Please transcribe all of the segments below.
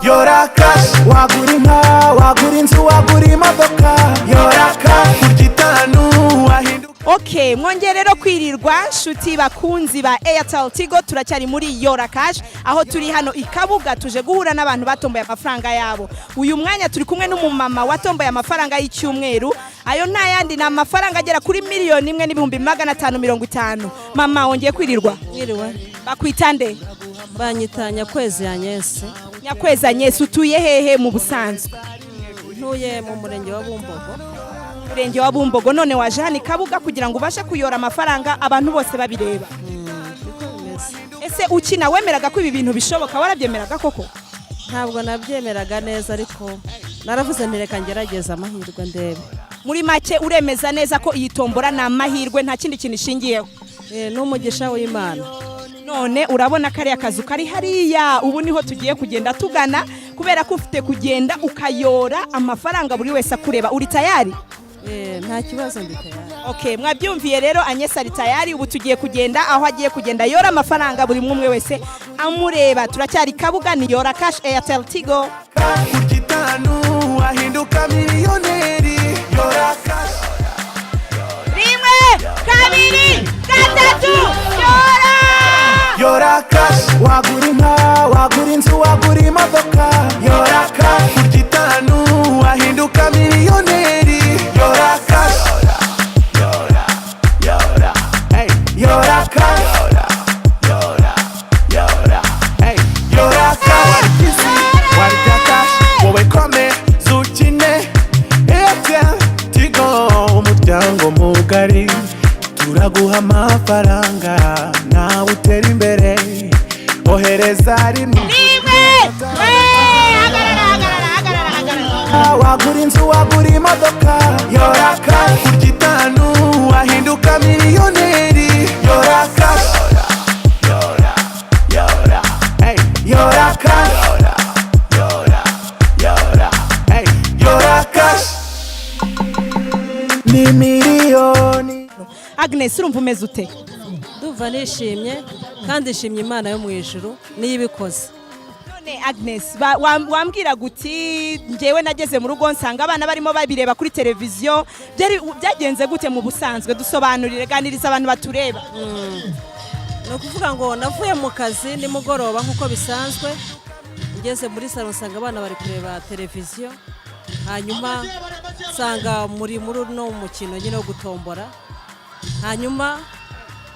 Yora Kashi wagura inka wagura inzu wagura imodoka Yora Kashi kugitanu wahinduka. Okay, mwongere rero kwirirwa nshuti bakunzi ba Airtel Tigo, turacyari muri Yora Kashi aho turi hano i Kabuga tuje guhura n'abantu batomboye amafaranga yabo. Uyu mwanya turi kumwe n'umumama watomboye amafaranga y'icyumweru, ayo nta yandi na amafaranga agera kuri miliyoni 1,550. Mama wongeye kwirirwa? Mwiriwe. Bakwita nde? Banyita Nyakwezi Agnes. Nyakwezi Agnes, utuye hehe mu busanzwe? Ntuye mu murenge wa Bumbogo. Murenge wa Bumbogo, none waje hano Kabuga kugira ngo ubashe kuyora amafaranga abantu bose babireba. Ese ukina wemeraga ko ibi bintu bishoboka, warabyemeraga koko? Ntabwo nabyemeraga neza ariko naravuze ntireka ngerageza amahirwe ndebe. Muri make uremeza neza ko iyi tombora na amahirwe nta kindi kintu ishingiyeho? N'umugisha w'Imana. None urabona kari akazu kari hariya, ubu niho tugiye kugenda tugana kubera ko ufite kugenda ukayora amafaranga buri wese akureba. Uri tayari? Nta kibazo ndi tayari. Okay, mwabyumviye rero Agnes ari tayari, ubu tugiye kugenda aho agiye kugenda yora amafaranga buri umwe wese amureba. Turacyari Kabuga, ni Yora Kashi Airtel Tigo. Kugitanu wahinduka miliyoneri Yora Kashi. Rimwe, kabiri, gatatu, yora! Yora Kashi wagura inka wagura inzu wagura imodoka Yora Kashi kugitanu wahinduka miliyoneri Yora Kashi. Hey Yora Kashi hey Yora Kashi warya Kashi wowe kome zukine Airtel Tigo umuryango mugari turaguha amafaranga nawe utera imbere ohereza rimwe wagura inzu wagura imodoka Yora Kashi kugitanu wahinduka miliyoneri Yora Kashi hey Yora Kashi hey Yora Kashi ni miliyoni. Agnes, urumva umeze ute? Ndumva nishimye kandi nshimye Imana yo mu ijuru niyo ibikoze. None Agnes, wambwira guti njyewe nageze mu rugo nsanga abana barimo babireba kuri televiziyo, byagenze gute mu busanzwe? Dusobanurire, ganiriza abantu batureba. No kuvuga ngo navuye mu kazi nimugoroba nkuko bisanzwe, ngeze muri salo nsanga abana bari kureba televiziyo, hanyuma nsanga muri no mukino nyine wo gutombora, hanyuma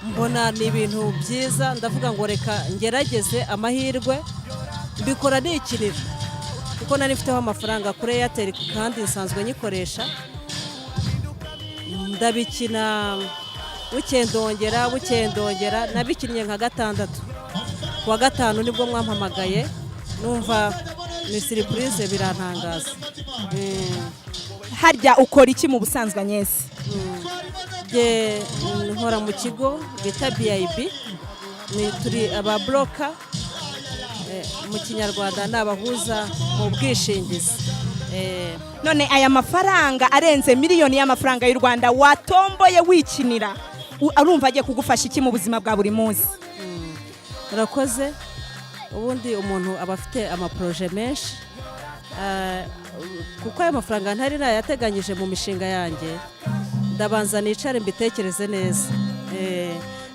mbona ni ibintu byiza, ndavuga ngo reka ngerageze amahirwe mbikora nikinira kuko nari mfiteho amafaranga kuri Airtel kandi nsanzwe nyikoresha, ndabikina bukendongera nabikinnye nka gatandatu. Kuwa gatanu nibwo mwampamagaye numva ni surprise birantangaza. Harya ukora iki mu busanzwe Agnes? Nkora mu kigo bita BIB, turi aba broker mu kinyarwanda n'abahuza mu bwishingizi. None aya mafaranga arenze miliyoni y'amafaranga y'u Rwanda watomboye wikinira, urumva agiye kugufasha iki mu buzima bwa buri munsi? Urakoze. Ubundi umuntu aba afite amaproje menshi, kuko aya mafaranga ntari nayateganyije mu mishinga yanjye, ndabanza nicare mbitekereze neza,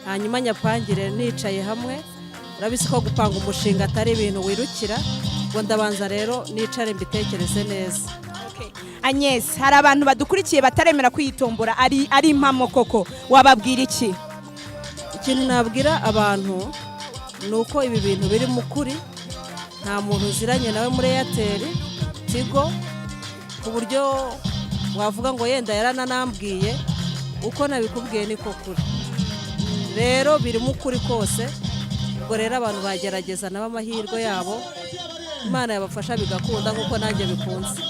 hanyuma nyapangire nicaye hamwe. Urabisi ko gupanga umushinga atari ibintu wirukira, ngo ndabanza rero nicare mbitekereze neza. Agnes, hari abantu badukurikiye bataremera kwitombora ari impamo koko, wababwira iki? Ikintu nabwira abantu nuko ibi bintu biri mu kuri, nta muntu uziranye nawe muri Airtel Tigo ku buryo wavuga ngo yenda yarananambwiye, uko nabikubwiye niko kuri. Rero biri mu kuri kose, ubwo rero abantu bagerageza nabo amahirwe yabo, Imana yabafasha bigakunda nkuko nanjye bikunze.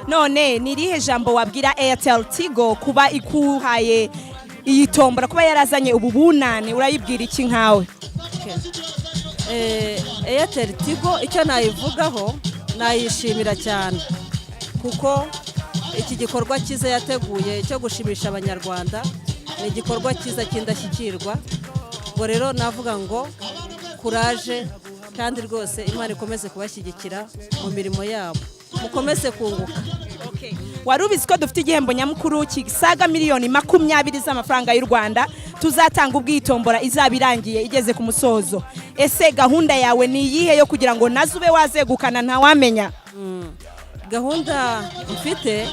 None nirihe jambo wabwira Airtel Tigo kuba ikuhaye iyi tombora, kuba yarazanye ubu bunane, urayibwira iki nkawe? Airtel Tigo icyo nayivugaho, nayishimira cyane kuko iki gikorwa cyiza yateguye cyo gushimisha abanyarwanda ni igikorwa cyiza cy'indashyikirwa. Ubwo rero navuga ngo kuraje kandi rwose Imana ikomeze kubashyigikira mu mirimo yabo, mukomeze kunguka. Wari ubizi ko dufite igihembo nyamukuru kisaga miliyoni 20 z'amafaranga y'u Rwanda tuzatanga ubwitombora izaba irangiye igeze ku musozo. Ese gahunda yawe ni iyihe yo kugira ngo nazube wazegukana ntawamenya? Gahunda mfite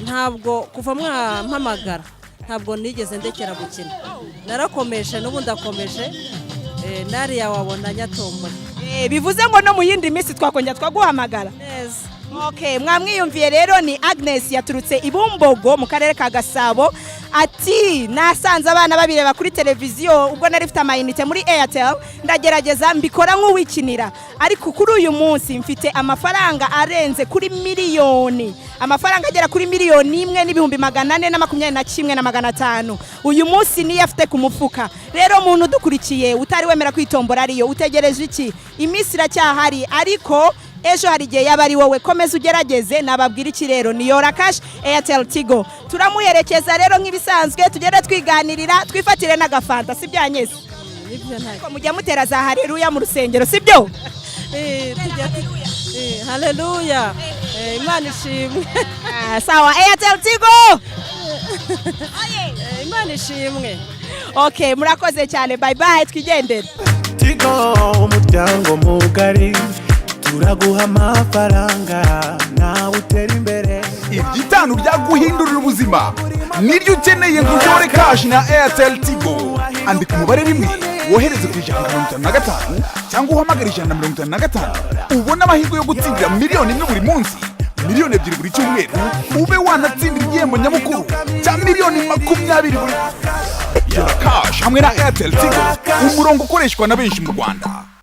ntabwo kuva mpamagara ntabwo nigeze ndekera gukina, narakomeje n'ubu ndakomeje, nariya wabona nyatombora. Bivuze ngo no mu yindi minsi twakongera twaguhamagara neza. Mwamwiyumviye rero ni Agnes yaturutse ibumbogo mu karere ka Gasabo, ati nasanze abana babireba kuri televiziyo ubwo nari mfite amayinite muri Airtel, ndagerageza mbikora nk'uwikinira, ariko kuri uyu munsi mfite amafaranga arenze kuri miliyoni, amafaranga agera kuri miliyoni 1,421,500. uyu munsi niyo afite ku mufuka. Rero umuntu dukurikiye utari wemera kwitombora ariyo, utegereje iki? Iminsi iracyahari, ariko ejo hari igihe yaba ari wowe. Komeza ugerageze, nababwira iki rero ni Yora Kashi Airtel Tigo. Turamuherekeza rero nk'ibisanzwe, tugere twiganirira, twifatire n'agafanta, si byanyeze? Nibyo ntacyo. Mujya mutera za haleluya mu rusengero, si byo? Haleluya. Imana ishimwe. Sawa, Airtel Tigo. Imana ishimwe. Murakoze cyane, bye bye, twigendere. Tigo umuryango mugari, turaguha amafaranga nawe utera imbere. Ibyitanu byaguhindurira ubuzima niryo ukeneye ngo ujore Kashi na Airtel Tigo. Andika umubare 1 wohereze ku 155 cyangwa uhamagare 155 ubona amahirwe yo gutsindira miliyoni 1 buri munsi, miliyoni 2 buri cyumweru, ube wanatsindira igihembo nyamukuru cya miliyoni 20 buri. Yora Kashi hamwe na Airtel Tigo, umurongo ukoreshwa na benshi mu Rwanda.